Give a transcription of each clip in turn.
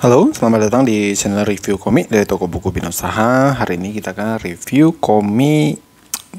Halo, selamat datang di channel review komik dari toko buku Binosaha. Hari ini kita akan review komik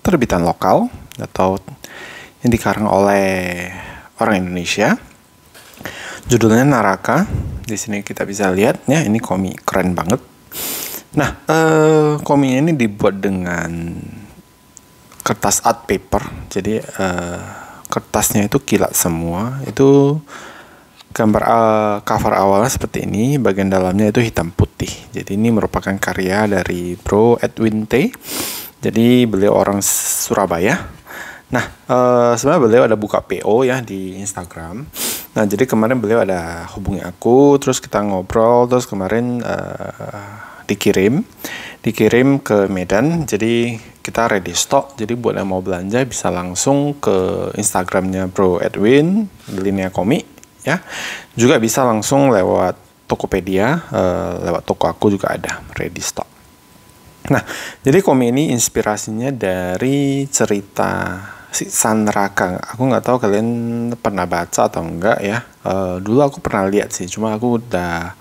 terbitan lokal atau yang dikarang oleh orang Indonesia. Judulnya Naraka. Di sini kita bisa lihat ya, ini komik keren banget. Nah, komiknya ini dibuat dengan kertas art paper. Jadi kertasnya itu kilat semua. Itu gambar cover awalnya seperti ini, bagian dalamnya itu hitam putih. Jadi ini merupakan karya dari Bro Edwin T. Jadi beliau orang Surabaya. Nah, sebenarnya beliau ada buka PO ya di Instagram. Nah, jadi kemarin beliau ada hubungi aku, terus kita ngobrol, terus kemarin dikirim ke Medan. Jadi kita ready stock. Jadi buat yang mau belanja bisa langsung ke Instagramnya Bro Edwin, Linea Komik. Ya, juga bisa langsung lewat Tokopedia, lewat toko aku juga ada ready stock. Nah, jadi komik ini inspirasinya dari cerita Siksa Neraka. Aku nggak tahu kalian pernah baca atau enggak ya. Dulu aku pernah lihat sih, cuma aku udah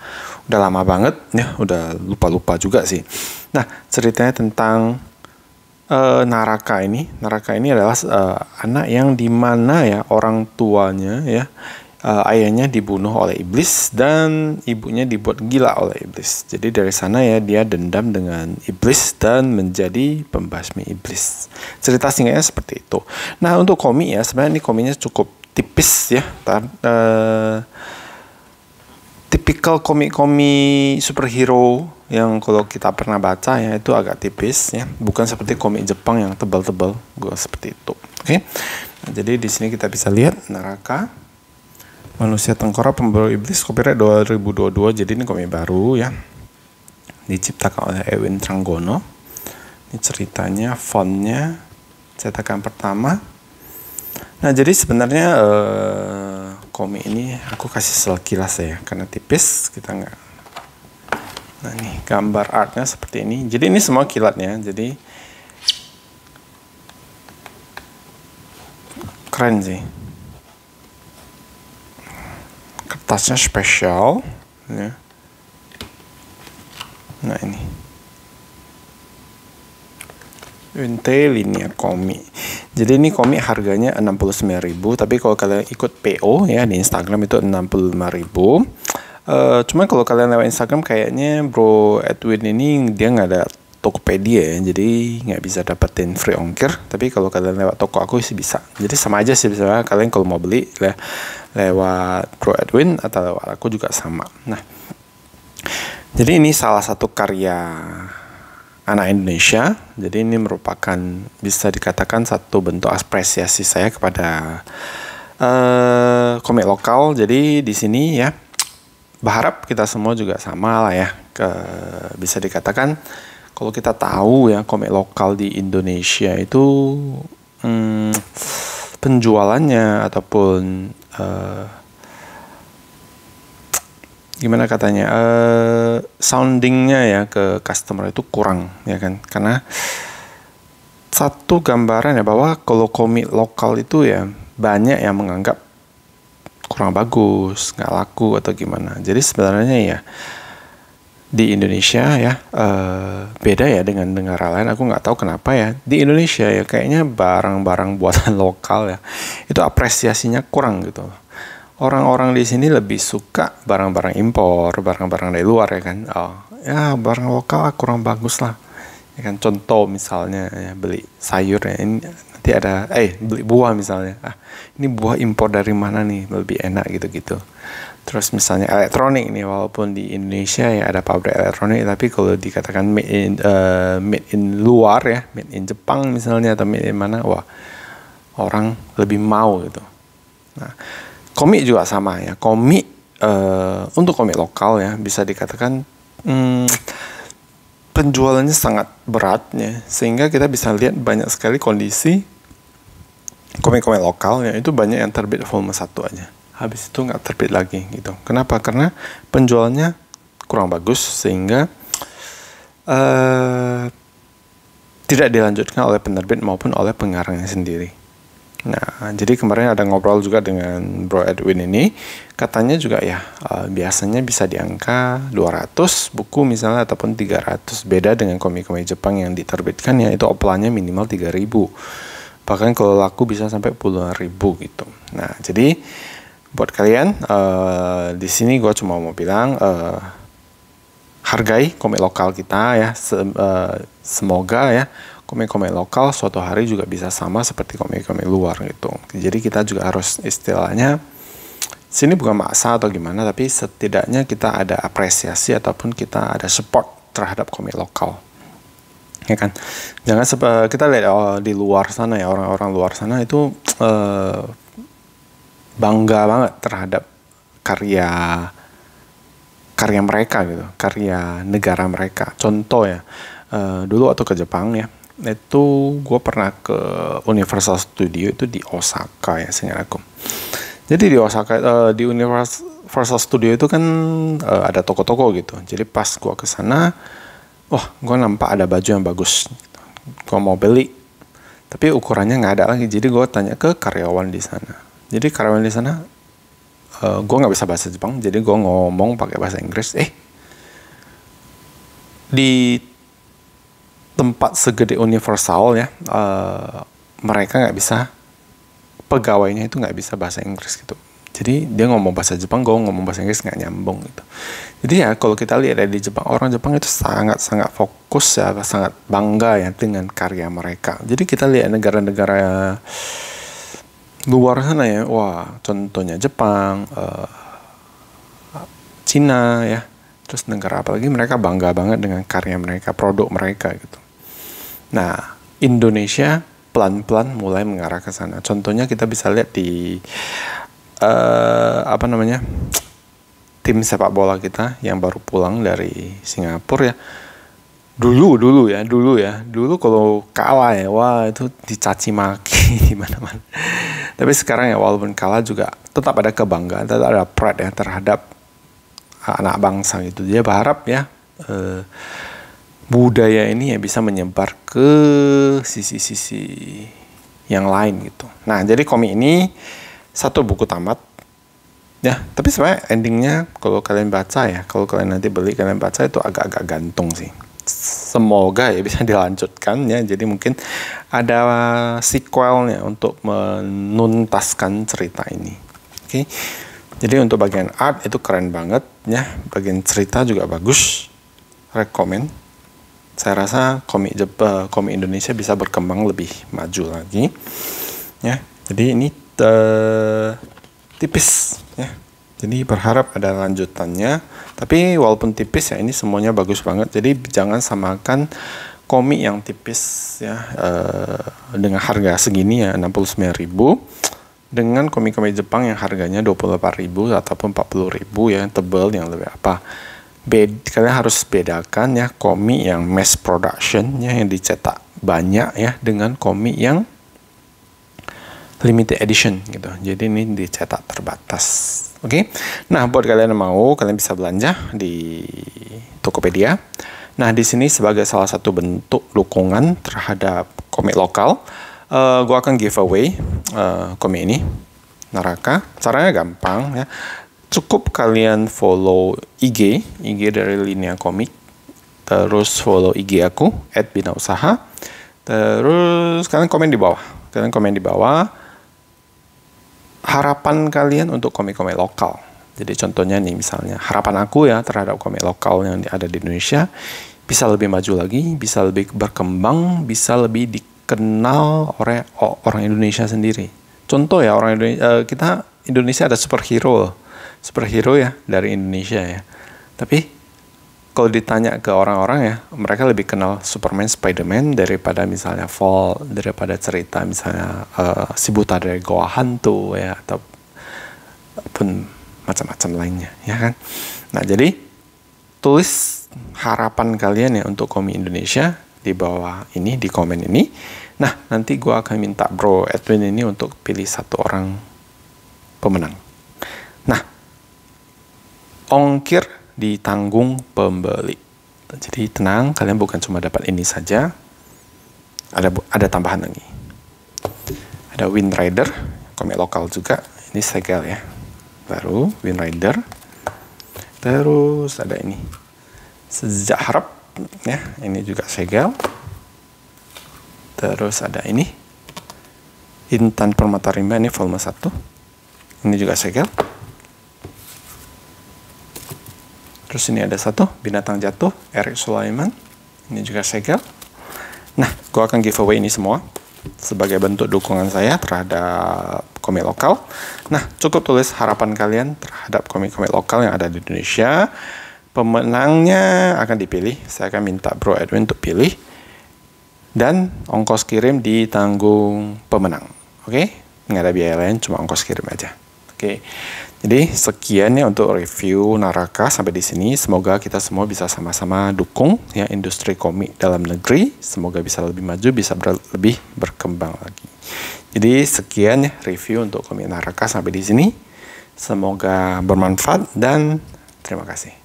lama banget ya, udah lupa juga sih. Nah, ceritanya tentang Naraka ini. Naraka ini adalah anak yang dimana ya orang tuanya ya, ayahnya dibunuh oleh iblis dan ibunya dibuat gila oleh iblis. Jadi dari sana ya dia dendam dengan iblis dan menjadi pembasmi iblis. Cerita singkatnya seperti itu. Nah, untuk komik ya, sebenarnya ini komiknya cukup tipis ya. Tipikal komik-komik superhero yang kalau kita pernah baca ya itu agak tipis ya, bukan seperti komik Jepang yang tebal-tebal seperti itu. Oke. Nah, jadi di sini kita bisa lihat Naraka, Manusia Tengkorak Pemburu Iblis, copyright 2022. Jadi ini komik baru ya, diciptakan oleh Edwin Tranggono. Ini ceritanya, fontnya cetakan pertama. Nah, jadi sebenarnya komik ini aku kasih sekilas ya, karena tipis kita nggak. Nah, nih gambar artnya seperti ini. Jadi ini semua kilatnya, jadi keren sih. Kertasnya spesial ya. Nah, ini Unte Linea Komik. Jadi ini komik harganya 69.000, tapi kalau kalian ikut PO ya di Instagram itu 65.000. Cuma kalau kalian lewat Instagram kayaknya Bro Edwin ini dia nggak ada Tokopedia ya, jadi nggak bisa dapetin free ongkir. Tapi kalau kalian lewat toko aku sih bisa. Jadi sama aja sih, misalnya kalian kalau mau beli lewat Bro Edwin atau lewat aku juga sama. Nah, jadi ini salah satu karya anak Indonesia. Jadi ini merupakan bisa dikatakan satu bentuk apresiasi saya kepada komik lokal. Jadi di sini ya berharap kita semua juga sama lah ya. Bisa dikatakan kalau kita tahu ya komik lokal di Indonesia itu penjualannya ataupun gimana katanya soundingnya ya ke customer itu kurang ya kan, karena satu gambaran ya bahwa kalau komik lokal itu ya banyak yang menganggap kurang bagus, nggak laku atau gimana. Jadi sebenarnya ya di Indonesia ya beda ya dengan negara lain. Aku nggak tahu kenapa ya di Indonesia ya kayaknya barang-barang buatan lokal ya itu apresiasinya kurang gitu. Orang-orang di sini lebih suka barang-barang impor, barang-barang dari luar ya kan. Oh ya, barang lokal kurang bagus lah ya kan. Contoh misalnya ya, beli sayur ya, ini nanti ada beli buah misalnya, ini buah impor dari mana nih, lebih enak gitu-gitu. Terus misalnya elektronik nih, walaupun di Indonesia ya ada pabrik elektronik, tapi kalau dikatakan made in luar ya, made in Jepang misalnya atau made in mana, wah orang lebih mau gitu. Nah, komik juga sama ya. Komik untuk komik lokal ya bisa dikatakan penjualannya sangat berat ya, sehingga kita bisa lihat banyak sekali kondisi komik-komik lokal ya itu banyak yang terbit volume 1 aja. Habis itu nggak terbit lagi gitu. Kenapa? Karena penjualannya kurang bagus sehingga tidak dilanjutkan oleh penerbit maupun oleh pengarangnya sendiri. Nah, jadi kemarin ada ngobrol juga dengan Bro Edwin ini, katanya juga ya biasanya bisa di angka 200 buku misalnya ataupun 300. Beda dengan komik-komik Jepang yang diterbitkan ya itu offline-nya minimal 3.000. Bahkan kalau laku bisa sampai puluhan ribu gitu. Nah, jadi buat kalian di sini gue cuma mau bilang hargai komik lokal kita ya. Semoga ya komik-komik lokal suatu hari juga bisa sama seperti komik-komik luar gitu. Jadi kita juga harus istilahnya, sini bukan maksa atau gimana, tapi setidaknya kita ada apresiasi ataupun kita ada support terhadap komik lokal. Ya kan? Jangan kita lihat di luar sana ya, orang-orang luar sana itu bangga banget terhadap karya mereka gitu, karya negara mereka. Contoh ya, dulu waktu ke Jepang ya, itu gue pernah ke Universal Studio itu di Osaka ya, seingat aku. Jadi di Osaka di Universal Studio itu kan ada toko-toko gitu. Jadi pas gue ke sana, wah gue nampak ada baju yang bagus. Gue mau beli, tapi ukurannya nggak ada lagi. Jadi gue tanya ke karyawan di sana. Jadi karyawan di sana, gue nggak bisa bahasa Jepang, jadi gue ngomong pakai bahasa Inggris. Di tempat segede Universal ya, mereka nggak bisa, pegawainya itu nggak bisa bahasa Inggris gitu. Jadi dia ngomong bahasa Jepang, gue ngomong bahasa Inggris nggak nyambung gitu. Jadi ya kalau kita lihat di Jepang, orang Jepang itu sangat fokus ya, sangat bangga ya dengan karya mereka. Jadi kita lihat negara-negara luar sana ya, wah contohnya Jepang, Cina ya, terus negara apalagi mereka bangga banget dengan karya mereka, produk mereka gitu. Nah, Indonesia pelan-pelan mulai mengarah ke sana. Contohnya kita bisa lihat di tim sepak bola kita yang baru pulang dari Singapura ya. Dulu kalau kalah ya, wah itu dicaci maki di mana-mana. Tapi sekarang ya walaupun kalah juga tetap ada kebanggaan, tetap ada pride ya terhadap anak bangsa gitu. Dia berharap ya budaya ini ya bisa menyebar ke sisi-sisi yang lain gitu. Nah, jadi komik ini satu buku tamat ya, tapi sebenarnya endingnya kalau kalian baca ya, kalau kalian nanti beli kalian baca itu agak-agak gantung sih. Semoga ya bisa dilanjutkan ya. Jadi mungkin ada sequelnya untuk menuntaskan cerita ini. Oke. Jadi untuk bagian art itu keren banget ya. Bagian cerita juga bagus. Rekomen. Saya rasa komik Indonesia bisa berkembang lebih maju lagi. Ya. Jadi ini tipis ya. Jadi berharap ada lanjutannya. Tapi walaupun tipis ya, ini semuanya bagus banget. Jadi jangan samakan komik yang tipis ya dengan harga segini ya 69.000 dengan komik-komik Jepang yang harganya 28.000 ataupun 40.000 ya, tebal yang lebih apa. Kalian harus bedakan ya komik yang mass production ya, yang dicetak banyak ya, dengan komik yang limited edition gitu. Jadi ini dicetak terbatas. Oke. Nah, buat kalian yang mau, kalian bisa belanja di Tokopedia. Nah, di sini sebagai salah satu bentuk dukungan terhadap komik lokal, gue akan giveaway komik ini, Naraka. Caranya gampang ya. Cukup kalian follow IG dari Linea Komik, terus follow IG aku @binausaha, terus kalian komen di bawah harapan kalian untuk komik-komik lokal. Jadi contohnya nih misalnya harapan aku ya terhadap komik lokal yang ada di Indonesia bisa lebih maju lagi, bisa lebih berkembang, bisa lebih dikenal oleh orang Indonesia sendiri. Contoh ya, Indonesia ada superhero ya dari Indonesia ya. Tapi kalau ditanya ke orang-orang ya, mereka lebih kenal Superman, Spiderman daripada misalnya daripada cerita misalnya si buta dari Goa Hantu ya, ataupun macam-macam lainnya ya kan. Nah, jadi tulis harapan kalian ya untuk komik Indonesia di bawah ini, di komen ini. Nah, nanti gue akan minta Bro Edwin ini untuk pilih satu orang pemenang. Nah, ongkir ditanggung pembeli. Jadi tenang, kalian bukan cuma dapat ini saja, ada tambahan lagi. Ada Wind Rider, komik lokal juga. Ini segel ya. Baru Wind Rider. Terus ada ini Sejak Harap ya, ini juga segel. Terus ada ini Intan Permata Rimba, ini volume 1. Ini juga segel. Terus ini ada satu Binatang Jatuh, Eric Sulaiman. Ini juga segel. Nah, gue akan giveaway ini semua sebagai bentuk dukungan saya terhadap komik lokal. Nah, cukup tulis harapan kalian terhadap komik-komik lokal yang ada di Indonesia. Pemenangnya akan dipilih. Saya akan minta Bro Edwin untuk pilih. Dan ongkos kirim ditanggung pemenang. Oke? Nggak ada biaya lain, cuma ongkos kirim aja. Oke. Jadi sekian ya untuk review Naraka sampai di sini. Semoga kita semua bisa sama-sama dukung ya industri komik dalam negeri. Semoga bisa lebih maju, bisa lebih berkembang lagi. Jadi sekian ya review untuk komik Naraka sampai di sini. Semoga bermanfaat dan terima kasih.